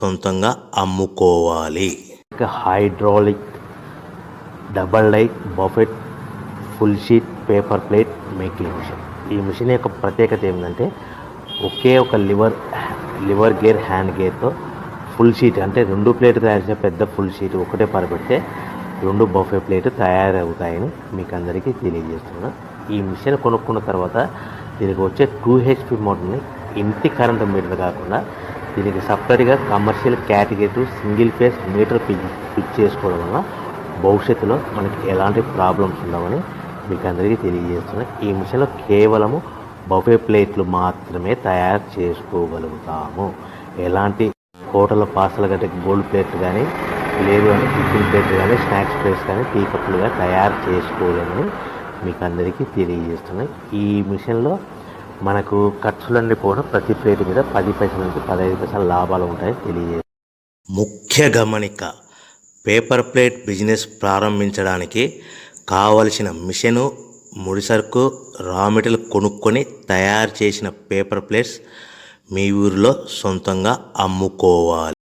సొంతంగా అమ్ముకోవాలి. Hydraulic double die buffet full sheet paper plate making machine. ఈ machine యొక్క ప్రత్యేకత ఏంటంటే ఒకే ఒక లివర్ గేర్ హ్యాండ్ గేర్తో ఫుల్ షీట్ అంటే 2 ప్లేట్లు తయారు చేసే పెద్ద ఫుల్ షీట్ ఒకటే పరబెడితే 2 బఫే ప్లేట్ తయారవుతాయని మీకు అందరికీ తెలియజేస్తున్నాను. ఈ మిషన్ కొనుక్కున్న తర్వాత దీనికి వచ్చే 2 HP మోటార్ని ఇంటి కరెంటు మీటర్ కాకుండా దీనికి సపరేట్గా commercial category single phase metre fix చేసుకోవడం వల్ల భవిష్యత్తులో మనకి ఎలాంటి ప్రాబ్లమ్స్ ఉండవని మీకు అందరికీ తెలియజేస్తున్నాను. ఈ మిషన్లో కేవలము బఫే ప్లేట్లు మాత్రమే తయారు చేసుకోగలుగుతాము. ఎలాంటి హోటల్ పార్సల్ గట్టే గోల్డ్ ప్లేట్లు కానీ లేదు అంటే టిఫిన్ ప్లేట్లు కానీ స్నాక్స్ ప్లేట్స్ కానీ టీ కప్పులుగా తయారు చేసుకోలేమని మీకు అందరికీ తెలియజేస్తున్నాయి. ఈ మిషన్లో మనకు ఖర్చులన్నీ కూడా ప్రతి ప్లేట్ మీద 10 పైసల నుంచి 15 పైసల లాభాలు ఉంటాయని తెలియజేస్తాయి. ముఖ్య గమనిక, పేపర్ ప్లేట్ బిజినెస్ ప్రారంభించడానికి కావలసిన మిషను, ముడిసరుకు, రా మెటీరియల్ కొనుక్కొని తయారు చేసిన పేపర్ ప్లేట్స్ మీ ఊరిలో సొంతంగా అమ్ముకోవాలి.